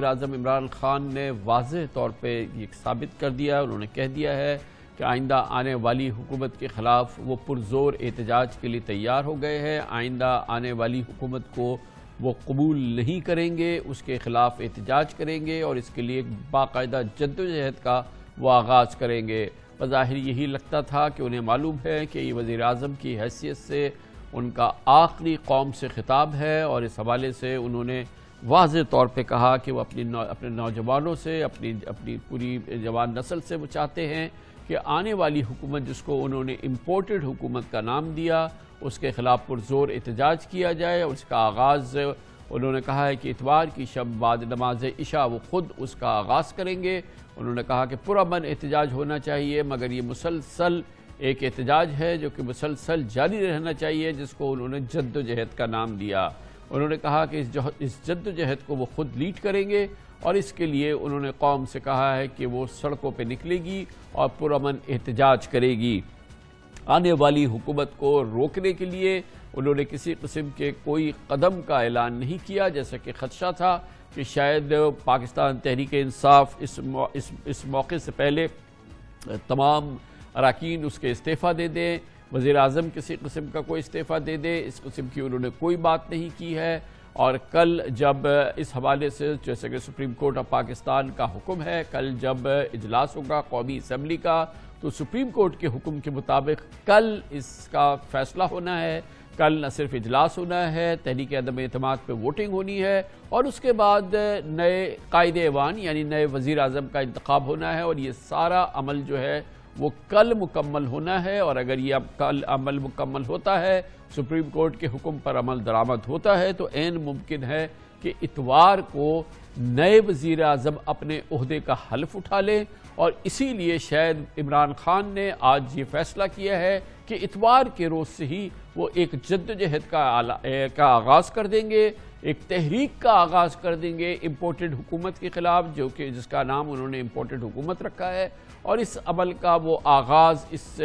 وزیراعظم عمران خان نے واضح طور پہ یہ ثابت کر دیا، انہوں نے کہہ دیا ہے کہ آئندہ آنے والی حکومت کے خلاف وہ پرزور احتجاج کے لیے تیار ہو گئے ہیں۔ آئندہ آنے والی حکومت کو وہ قبول نہیں کریں گے، اس کے خلاف احتجاج کریں گے اور اس کے لیے ایک باقاعدہ جدوجہد کا وہ آغاز کریں گے۔ بظاہر یہی لگتا تھا کہ انہیں معلوم ہے کہ یہ وزیراعظم کی حیثیت سے ان کا آخری قوم سے خطاب ہے، اور اس حوالے سے انہوں نے واضح طور پہ کہا کہ وہ اپنے نوجوانوں سے، اپنی پوری جوان نسل سے وہ چاہتے ہیں کہ آنے والی حکومت، جس کو انہوں نے امپورٹڈ حکومت کا نام دیا، اس کے خلاف پرزور احتجاج کیا جائے، اور اس کا آغاز انہوں نے کہا ہے کہ اتوار کی شب بعد نماز عشاء وہ خود اس کا آغاز کریں گے۔ انہوں نے کہا کہ پرامن احتجاج ہونا چاہیے، مگر یہ مسلسل ایک احتجاج ہے جو کہ مسلسل جاری رہنا چاہیے، جس کو انہوں نے جدوجہد کا نام دیا۔ انہوں نے کہا کہ اس جدوجہد کو وہ خود لیڈ کریں گے، اور اس کے لیے انہوں نے قوم سے کہا ہے کہ وہ سڑکوں پہ نکلے گی اور پرامن احتجاج کرے گی۔ آنے والی حکومت کو روکنے کے لیے انہوں نے کسی قسم کے کوئی قدم کا اعلان نہیں کیا، جیسا کہ خدشہ تھا کہ شاید پاکستان تحریک انصاف اس موقع سے پہلے تمام اراکین اس کے استعفیٰ دے دیں، وزیراعظم کسی قسم کا کوئی استعفیٰ دے دے۔ اس قسم کی انہوں نے کوئی بات نہیں کی ہے، اور کل جب اس حوالے سے جیسے کہ سپریم کورٹ آف پاکستان کا حکم ہے، کل جب اجلاس ہوگا قومی اسمبلی کا، تو سپریم کورٹ کے حکم کے مطابق کل اس کا فیصلہ ہونا ہے۔ کل نہ صرف اجلاس ہونا ہے، تحریک عدم اعتماد پہ ووٹنگ ہونی ہے، اور اس کے بعد نئے قائد ایوان یعنی نئے وزیر اعظم کا انتخاب ہونا ہے، اور یہ سارا عمل جو ہے وہ کل مکمل ہونا ہے۔ اور اگر یہ کل عمل مکمل ہوتا ہے، سپریم کورٹ کے حکم پر عمل درآمد ہوتا ہے، تو عین ممکن ہے کہ اتوار کو نئے وزیر اعظم اپنے عہدے کا حلف اٹھا لیں، اور اسی لیے شاید عمران خان نے آج یہ فیصلہ کیا ہے کہ اتوار کے روز سے ہی وہ ایک جدوجہد کا آغاز کر دیں گے، ایک تحریک کا آغاز کر دیں گے امپورٹڈ حکومت کے خلاف، جس کا نام انہوں نے امپورٹڈ حکومت رکھا ہے، اور اس عمل کا وہ آغاز، اس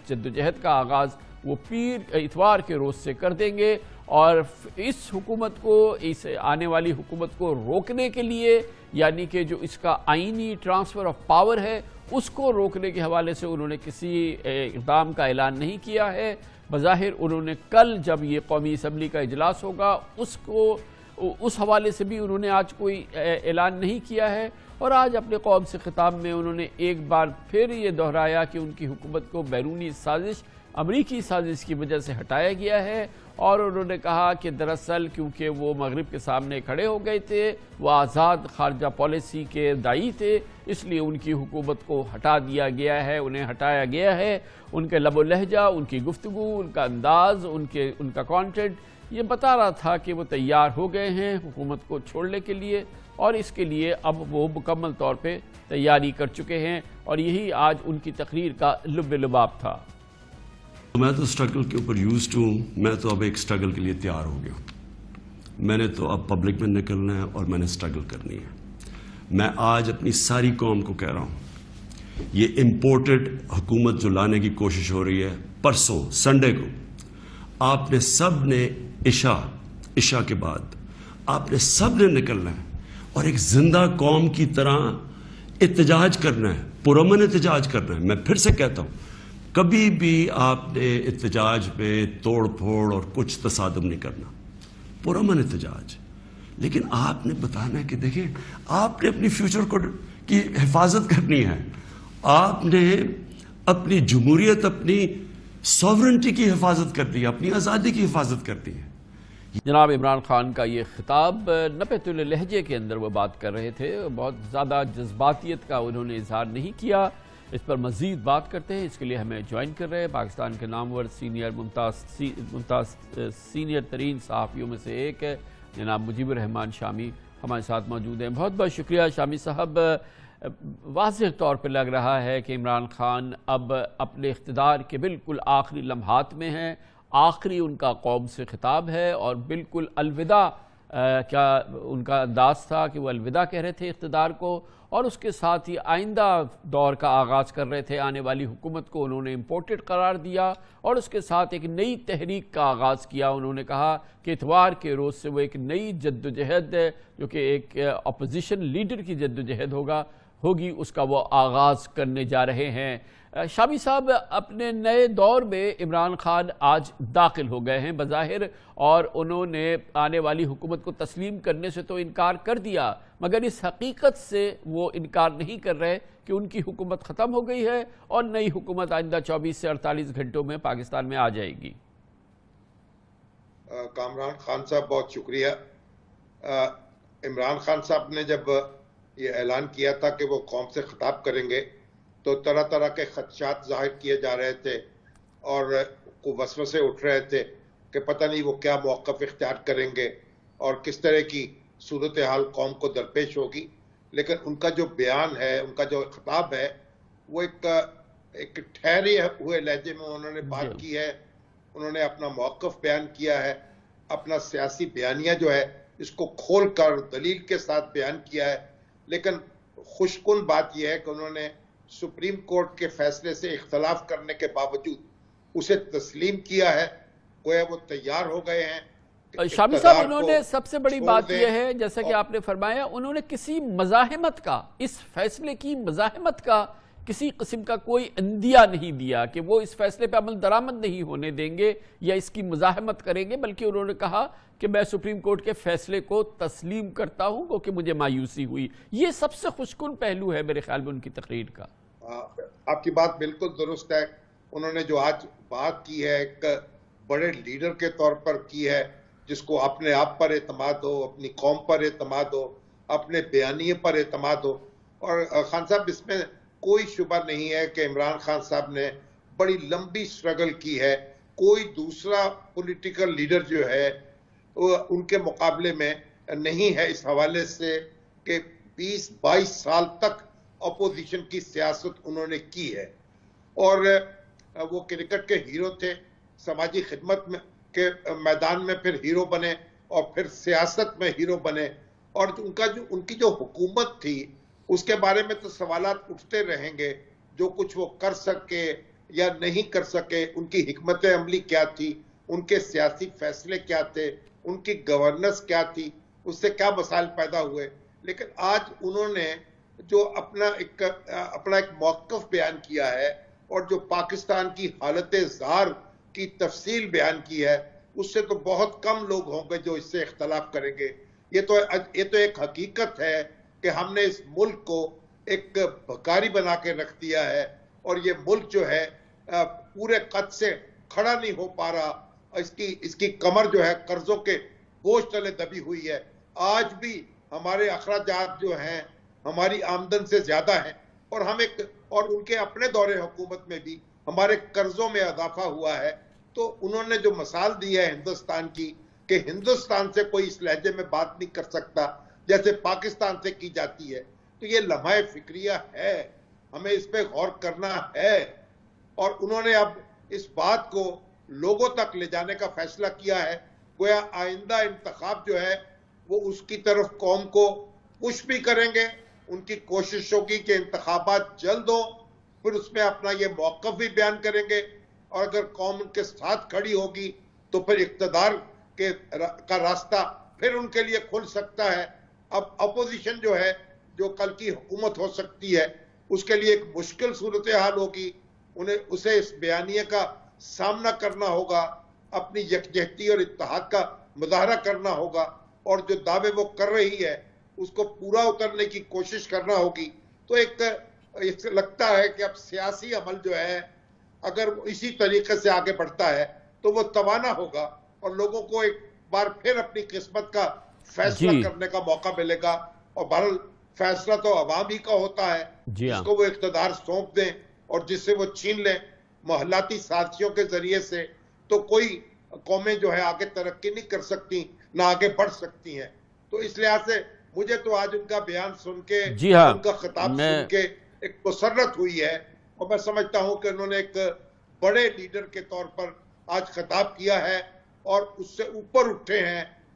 جدوجہد کا آغاز وہ اتوار کے روز سے کر دیں گے۔ اور اس حکومت کو، اس آنے والی حکومت کو روکنے کے لیے، یعنی کہ جو اس کا آئینی ٹرانسفر آف پاور ہے، اس کو روکنے کے حوالے سے انہوں نے کسی اقدام کا اعلان نہیں کیا ہے۔ بظاہر انہوں نے کل جب یہ قومی اسمبلی کا اجلاس ہوگا، اس حوالے سے بھی انہوں نے آج کوئی اعلان نہیں کیا ہے، اور آج اپنے قوم سے خطاب میں انہوں نے ایک بار پھر یہ دہرایا کہ ان کی حکومت کو بیرونی سازش، امریکی سازش کی وجہ سے ہٹایا گیا ہے، اور انہوں نے کہا کہ دراصل کیونکہ وہ مغرب کے سامنے کھڑے ہو گئے تھے، وہ آزاد خارجہ پالیسی کے داعی تھے، اس لیے ان کی حکومت کو ہٹا دیا گیا ہے، انہیں ہٹایا گیا ہے۔ ان کے لب و لہجہ، ان کی گفتگو، ان کا انداز، ان کا کانٹینٹ یہ بتا رہا تھا کہ وہ تیار ہو گئے ہیں حکومت کو چھوڑنے کے لیے، اور اس کے لیے اب وہ مکمل طور پہ تیاری کر چکے ہیں، اور یہی آج ان کی تقریر کا لب لباب تھا۔ میں تو اسٹرگل کے اوپر یوزڈ ہوں، میں تو اب ایک اسٹرگل کے لیے تیار ہو گیا ہوں۔ میں نے تو اب پبلک میں نکلنا ہے اور میں نے اسٹرگل کرنی ہے۔ میں آج اپنی ساری قوم کو کہہ رہا ہوں، یہ امپورٹڈ حکومت جو لانے کی کوشش ہو رہی ہے، پرسوں سنڈے کو آپ نے سب نے عشاء کے بعد آپ نے سب نے نکلنا ہے، اور ایک زندہ قوم کی طرح احتجاج کرنا ہے، پرامن احتجاج کرنا ہے۔ میں پھر سے کہتا ہوں، کبھی بھی آپ نے احتجاج پہ توڑ پھوڑ اور کچھ تصادم نہیں کرنا، پرامن احتجاج۔ لیکن آپ نے بتانا ہے کہ دیکھیں، آپ نے اپنی فیوچر کی حفاظت کرنی ہے، آپ نے اپنی جمہوریت، اپنی سوورنٹی کی حفاظت کرنی ہے، اپنی آزادی کی حفاظت کرنی ہے۔ جناب عمران خان کا یہ خطاب نپے لہجے کے اندر وہ بات کر رہے تھے، بہت زیادہ جذباتیت کا انہوں نے اظہار نہیں کیا۔ اس پر مزید بات کرتے ہیں، اس کے لیے ہمیں جوائن کر رہے ہیں پاکستان کے نامور ممتاز سینئر ترین صحافیوں میں سے ایک ہے جناب مجیب الرحمان شامی، ہمارے ساتھ موجود ہیں۔ بہت بہت شکریہ شامی صاحب۔ واضح طور پہ لگ رہا ہے کہ عمران خان اب اپنے اقتدار کے بالکل آخری لمحات میں ہیں، آخری ان کا قوم سے خطاب ہے، اور بالکل الوداع کیا ان کا انداز تھا کہ وہ الوداع کہہ رہے تھے اقتدار کو، اور اس کے ساتھ ہی آئندہ دور کا آغاز کر رہے تھے۔ آنے والی حکومت کو انہوں نے امپورٹڈ قرار دیا اور اس کے ساتھ ایک نئی تحریک کا آغاز کیا۔ انہوں نے کہا کہ اتوار کے روز سے وہ ایک نئی جدوجہد جو کہ ایک اپوزیشن لیڈر کی جدوجہد ہوگی، اس کا وہ آغاز کرنے جا رہے ہیں۔ شامی صاحب، اپنے نئے دور میں عمران خان آج داخل ہو گئے ہیں بظاہر، اور انہوں نے آنے والی حکومت کو تسلیم کرنے سے تو انکار کر دیا، مگر اس حقیقت سے وہ انکار نہیں کر رہے کہ ان کی حکومت ختم ہو گئی ہے اور نئی حکومت آئندہ 24 سے 48 گھنٹوں میں پاکستان میں آ جائے گی۔ کامران خان صاحب بہت شکریہ۔ عمران خان صاحب نے جب یہ اعلان کیا تھا کہ وہ قوم سے خطاب کریں گے تو طرح طرح کے خدشات ظاہر کیے جا رہے تھے اور وسوسے اٹھ رہے تھے کہ پتہ نہیں وہ کیا موقف اختیار کریں گے اور کس طرح کی صورتحال قوم کو درپیش ہوگی، لیکن ان کا جو بیان ہے، ان کا جو خطاب ہے، وہ ایک ٹھہرے ہوئے لہجے میں انہوں نے بات کی ہے۔ انہوں نے اپنا موقف بیان کیا ہے، اپنا سیاسی بیانیہ جو ہے اس کو کھول کر دلیل کے ساتھ بیان کیا ہے، لیکن خوش کن بات یہ ہے کہ انہوں نے سپریم کورٹ کے فیصلے سے اختلاف کرنے کے باوجود اسے تسلیم کیا ہے، گویا وہ تیار ہو گئے ہیں۔ شامی صاحب، انہوں نے سب سے بڑی بات یہ ہے، جیسا کہ آپ نے فرمایا، انہوں نے کسی مزاحمت کا، اس فیصلے کی مزاحمت کا کسی قسم کا کوئی اندیہ نہیں دیا کہ وہ اس فیصلے پہ عمل درآمد نہیں ہونے دیں گے یا اس کی مزاحمت کریں گے، بلکہ انہوں نے کہا کہ میں سپریم کورٹ کے فیصلے کو تسلیم کرتا ہوں کیونکہ مجھے مایوسی ہوئی۔ یہ سب سے خوشکن پہلو ہے میرے خیال میں ان کی تقریر کا۔ آپ کی بات بالکل درست ہے۔ انہوں نے جو آج بات کی ہے ایک بڑے لیڈر کے طور پر کی ہے، جس کو اپنے آپ پر اعتماد ہو، اپنی قوم پر اعتماد ہو، اپنے بیانیے پر اعتماد ہو۔ اور خان صاحب، اس میں کوئی شبہ نہیں ہے کہ عمران خان صاحب نے بڑی لمبی سٹرگل کی ہے۔ کوئی دوسرا پولیٹیکل لیڈر جو ہے وہ ان کے مقابلے میں نہیں ہے اس حوالے سے کہ 20-22 سال تک اپوزیشن کی سیاست انہوں نے کی ہے، اور وہ کرکٹ کے ہیرو تھے، سماجی خدمت میں کے میدان میں پھر ہیرو بنے اور پھر سیاست میں ہیرو بنے، اور ان کی جو حکومت تھی اس کے بارے میں تو سوالات اٹھتے رہیں گے، جو کچھ وہ کر سکے یا نہیں کر سکے، ان کی حکمت عملی کیا تھی، ان کے سیاسی فیصلے کیا تھے، ان کی گورننس کیا تھی، اس سے کیا مسائل پیدا ہوئے۔ لیکن آج انہوں نے جو اپنا ایک موقف بیان کیا ہے اور جو پاکستان کی حالت زار کی تفصیل بیان کی ہے، اس سے تو بہت کم لوگ ہوں گے جو اس سے اختلاف کریں گے۔ یہ تو ایک حقیقت ہے کہ ہم نے اس ملک کو ایک بھکاری بنا کے رکھ دیا ہے، اور یہ ملک جو ہے پورے قد سے کھڑا نہیں ہو پا رہا، اس کی کمر جو ہے قرضوں کے بوجھ تلے دبی ہوئی ہے۔ آج بھی ہمارے اخراجات جو ہیں ہماری آمدن سے زیادہ ہیں، اور ان کے اپنے دور حکومت میں بھی ہمارے قرضوں میں اضافہ ہوا ہے۔ تو انہوں نے جو مثال دی ہے ہندوستان کی کہ ہندوستان سے کوئی اس لہجے میں بات نہیں کر سکتا جیسے پاکستان سے کی جاتی ہے، تو یہ لمحہ فکریہ ہے، ہمیں اس پہ غور کرنا ہے۔ اور انہوں نے اب اس بات کو لوگوں تک لے جانے کا فیصلہ کیا ہے، گویا آئندہ انتخاب جو ہے وہ اس کی طرف قوم کو پش بھی کریں گے، ان کی کوشش ہوگی کہ انتخابات جلد ہوں، پھر اس میں اپنا یہ موقف بھی بیان کریں گے، اور اگر قوم ان کے ساتھ کھڑی ہوگی تو پھر اقتدار کا راستہ پھر ان کے لیے کھل سکتا ہے۔ اب اپوزیشن جو ہے، جو کل کی حکومت ہو سکتی ہے، اس کے لیے ایک مشکل صورتحال ہوگی، اسے اس بیانیے کا سامنا کرنا ہوگا، اپنی یکجہتی اور اتحاد کا مظاہرہ کرنا ہوگا، اور جو دعوے وہ کر رہی ہے اس کو پورا اترنے کی کوشش کرنا ہوگی۔ تو ایک لگتا ہے کہ اب سیاسی عمل جو ہے اگر اسی طریقے سے آگے بڑھتا ہے تو وہ توانا ہوگا، اور لوگوں کو ایک بار پھر اپنی قسمت کا فیصلہ کرنے کا موقع ملے گا۔ اور بہرحال فیصلہ تو عوام ہی کا ہوتا ہے، جس کو وہ اقتدار سونپ دیں اور جس سے وہ چھین لیں محلاتی سازشوں کے ذریعے سے، تو کوئی قومیں جو ہے آگے ترقی نہیں کر سکتی، نہ آگے بڑھ سکتی ہیں۔ تو اس لحاظ سے مجھے تو آج ان کا بیان سن کے، ان کا خطاب سن کے ایک مسرت ہوئی ہے، اور میں سمجھتا ہوں کہ انہوں نے ایک بڑے لیڈر کے طور پر آج خطاب کیا ہے اور اس سے اوپر اٹھے ہیں